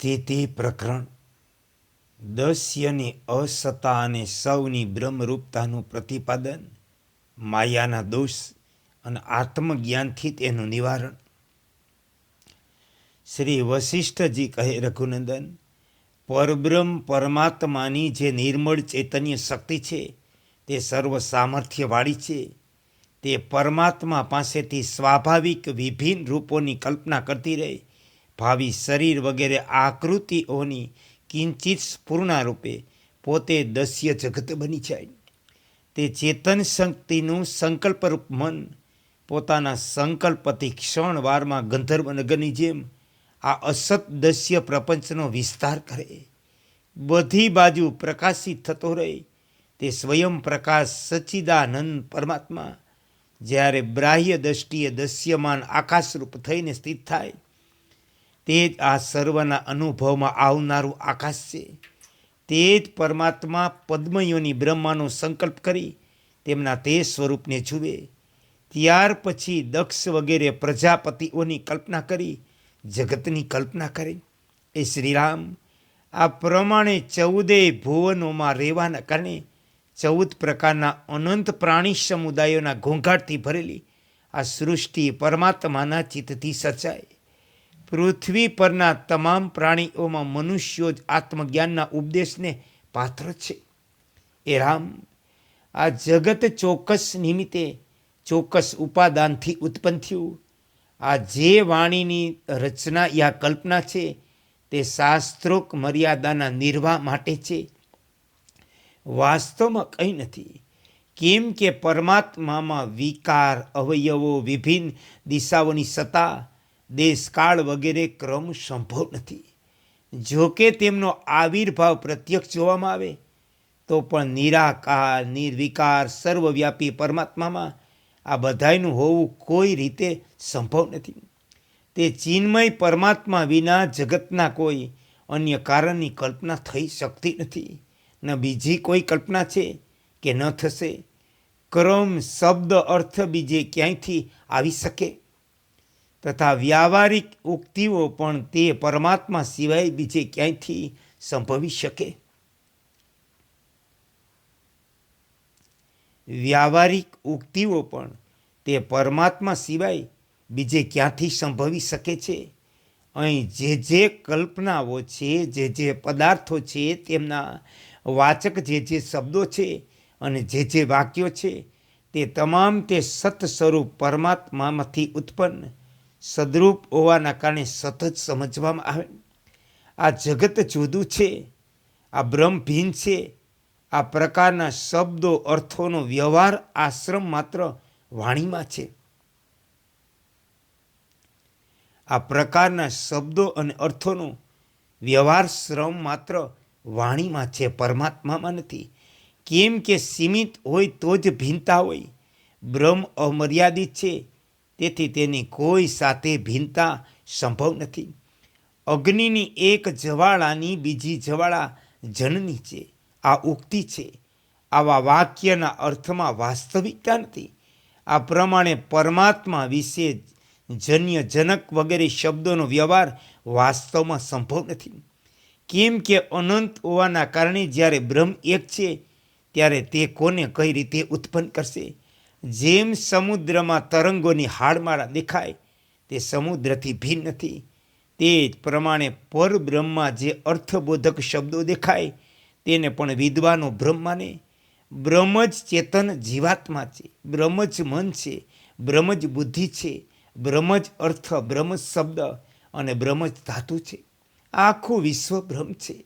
સ્થિતિ પ્રકરણ દસ્યની અસત્તા અને સૌની બ્રહ્મરૂપતાનું પ્રતિપાદન, માયાના દોષ અને આત્મજ્ઞાનથી તેનું નિવારણ. શ્રી વશિષ્ઠજી કહે, રઘુનંદન, પરબ્રહ્મ પરમાત્માની જે નિર્મળ ચૈતન્ય શક્તિ છે તે સર્વ સામર્થ્યવાળી છે. તે પરમાત્મા પાસેથી સ્વાભાવિક વિભિન્ન રૂપોની કલ્પના કરતી રહે, ભાવિ શરીર વગેરે આકૃતિઓની કિંચિત સ્ફૂર્ણા રૂપે પોતે દસ્ય જગત બની જાય. તે ચેતન શક્તિનું સંકલ્પરૂપ મન પોતાના સંકલ્પથી ક્ષણવારમાં ગંધર્વ નગરની જેમ આ અસત દસ્ય પ્રપંચનો વિસ્તાર કરે, બધી બાજુ પ્રકાશિત થતો રહે. તે સ્વયં પ્રકાશ સચ્ચિદાનંદ પરમાત્મા જ્યારે બાહ્ય દ્રષ્ટિએ દસ્યમાન આકાશરૂપ થઈને સ્થિત થાય, તે જ આ સર્વના અનુભવમાં આવનારું આકાશ છે. તે જ પરમાત્મા પદ્મયોની બ્રહ્માનો સંકલ્પ કરી તેમના તે સ્વરૂપને જુએ. ત્યાર પછી દક્ષ વગેરે પ્રજાપતિઓની કલ્પના કરી જગતની કલ્પના કરે. એ શ્રીરામ, આ પ્રમાણે 14 ભુવનોમાં રહેવાના કારણે 14 પ્રકારના અનંત પ્રાણી સમુદાયોના ઘોંઘાટથી ભરેલી આ સૃષ્ટિ પરમાત્માના ચિત્તથી સર્જાય. પૃથ્વી પરના તમામ પ્રાણીઓમાં મનુષ્યો જ આત્મજ્ઞાનના ઉપદેશને પાત્ર છે. એ રામ, આ જગત ચોક્કસ નિમિત્તે ચોક્કસ ઉપાદાનથી ઉત્પન્ન થયું. આ જે વાણીની રચના યા કલ્પના છે તે શાસ્ત્રોક મર્યાદાના નિર્વાહ માટે છે, વાસ્તવમાં કંઈ નથી. કેમ કે પરમાત્મામાં વિકાર, અવયવો, વિભિન્ન દિશાઓની સત્તા, દેશકાળ વગેરે ક્રમ સંભવ નથી. જોકે તેમનો આવિર્ભાવ પ્રત્યક્ષ જોવામાં આવે તો પણ નિરાકાર, નિર્વિકાર, સર્વવ્યાપી પરમાત્મામાં આ બધાયનું હોવું કોઈ રીતે સંભવ નથી. તે ચિન્મય પરમાત્મા વિના જગતના કોઈ અન્ય કારણની કલ્પના થઈ શકતી નથી. ન બીજી કોઈ કલ્પના છે કે ન થશે. ક્રમ, શબ્દ, અર્થ બીજે ક્યાંયથી આવી શકે? તથા વ્યાવહારિક ઉક્તિઓ પણ તે પરમાત્મા સિવાય બીજે ક્યાંયથી સંભવી શકે? વ્યાવહારિક ઉક્તિઓ પણ તે પરમાત્મા સિવાય બીજે ક્યાંથી સંભવી શકે છે? અહીં જે કલ્પનાઓ છે, જે પદાર્થો છે, તેમના વાચક જે શબ્દો છે અને જે વાક્યો છે, તે તમામ તે સત સ્વરૂપ પરમાત્મામાંથી ઉત્પન્ન સદરૂપ હોવાના કારણે સતત સમજવામાં આવે. આ જગત જુદું છે, આ બ્રહ્મ ભિન્ન છે. આ પ્રકારના શબ્દો અર્થોનો વ્યવહાર આશ્રમ માત્ર વાણીમાં છે. આ પ્રકારના શબ્દો અને અર્થોનો વ્યવહાર શ્રમ માત્ર વાણીમાં છે, પરમાત્મામાં નથી. કેમ કે સીમિત હોય તો જ ભિન્નતા હોય. બ્રહ્મ અમર્યાદિત છે, તેથી તેની કોઈ સાથે ભિન્નતા સંભવ નથી. અગ્નિની એક જ્વાળાની બીજી જ્વાળા જનની છે, આ ઉક્તિ છે. આવા વાક્યના અર્થમાં વાસ્તવિકતા નથી. આ પ્રમાણે પરમાત્મા વિશે જન્ય, જનક વગેરે શબ્દોનો વ્યવહાર વાસ્તવમાં સંભવ નથી. કેમ કે અનંત હોવાના કારણે જ્યારે બ્રહ્મ એક છે ત્યારે તે કોને કઈ રીતે ઉત્પન્ન કરશે? જેમ સમુદ્રમાં તરંગોની હાડમાળા દેખાય તે સમુદ્રથી ભિન્ન નથી, તે જ પ્રમાણે પરબ્રહ્મમાં જે અર્થબોધક શબ્દો દેખાય તેને પણ વિદ્વાનો બ્રહ્મ માને. બ્રહ્મ જ ચેતન જીવાત્મા છે, બ્રહ્મ જ મન છે, બ્રહ્મ જ બુદ્ધિ છે, બ્રહ્મ જ અર્થ, બ્રહ્મ જ શબ્દ અને બ્રહ્મ જ ધાતુ છે. આખું વિશ્વ બ્રહ્મ છે.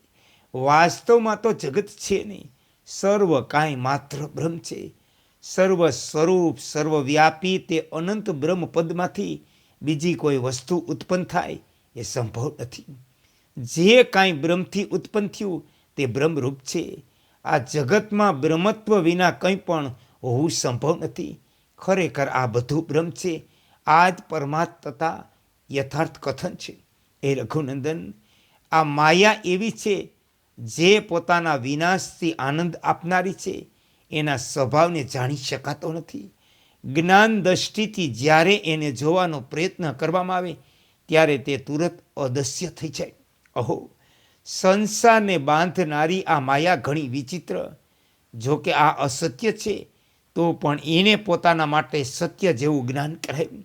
વાસ્તવમાં તો જગત છે નહીં, સર્વ કાંઈ માત્ર બ્રહ્મ છે. સર્વ સ્વરૂપ, સર્વવ્યાપી તે અનંત બ્રહ્મ પદમાંથી બીજી કોઈ વસ્તુ ઉત્પન્ન થાય એ સંભવ નથી. જે કાંઈ બ્રહ્મથી ઉત્પન્ન થયું તે બ્રહ્મરૂપ છે. આ જગતમાં બ્રહ્મત્વ વિના કંઈ પણ હોવું સંભવ નથી. ખરેખર આ બધું બ્રહ્મ છે. આ જ પરમાત્મા યથાર્થ કથન છે. એ રઘુનંદન, આ માયા એવી છે જે પોતાના વિનાશથી આનંદ આપનારી છે. એના સ્વભાવને જાણી શકાતો નથી. જ્ઞાન દ્રષ્ટિથી જ્યારે એને જોવાનો પ્રયત્ન કરવામાં આવે ત્યારે તે તુરત અદસ્ય થઈ જાય. અહો, સંસારને બાંધનારી આ માયા ઘણી વિચિત્ર. જો કે આ અસત્ય છે તો પણ એને પોતાના માટે સત્ય જેવું જ્ઞાન કરાયું.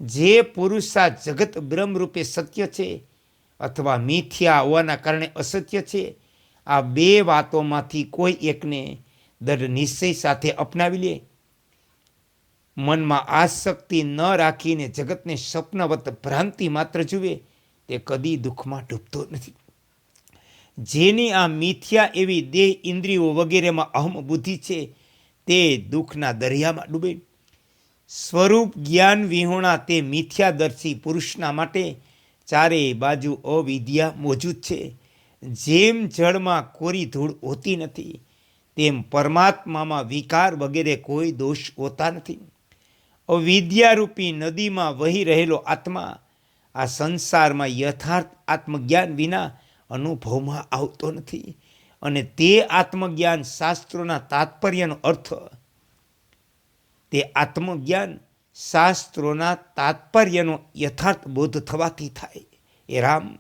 જે પુરુષ આ જગત બ્રહ્મરૂપે સત્ય છે અથવા મિથ્યા હોવાના કારણે અસત્ય છે, આ બે વાતોમાંથી કોઈ એકને દૃઢ નિશ્ચય સાથે અપનાવી લે, મનમાં આસક્તિ ન રાખીને જગતને સ્વપ્નવત ભ્રાંતિ માત્ર જુએ, તે કદી દુઃખમાં ડૂબતો નથી. જેની આ મિથ્યા એવી દેહ, ઇન્દ્રિયો વગેરેમાં અહમ બુદ્ધિ છે, તે દુઃખના દરિયામાં ડૂબે. સ્વરૂપ જ્ઞાન વિહોણા તે મિથ્યાદર્શી પુરુષના માટે ચારે બાજુ અવિદ્યા મોજૂદ છે. જેમ જળમાં કોરી ધૂળ હોતી નથી, તેમ પરમાત્મામાં વિકાર વગેરે કોઈ દોષ હોતા નથી. અવિદ્યારૂપી નદીમાં વહી રહેલો આત્મા આ સંસારમાં યથાર્થ આત્મજ્ઞાન વિના અનુભવમાં આવતો નથી. અને તે આત્મજ્ઞાન શાસ્ત્રોના તાત્પર્યનો અર્થ, તે આત્મજ્ઞાન શાસ્ત્રોના તાત્પર્યનો યથાર્થ બોધ થવાથી થાય. એ રામ,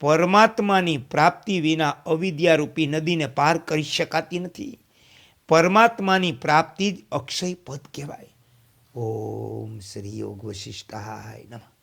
પરમાત્માની પ્રાપ્તિ વિના અવિદ્યારૂપી નદીને પાર કરી શકાતી નથી. પરમાત્માની પ્રાપ્તિ જ અક્ષય પદ કહેવાય. ઓમ શ્રી યોગ વશિષ્ઠાય નમઃ.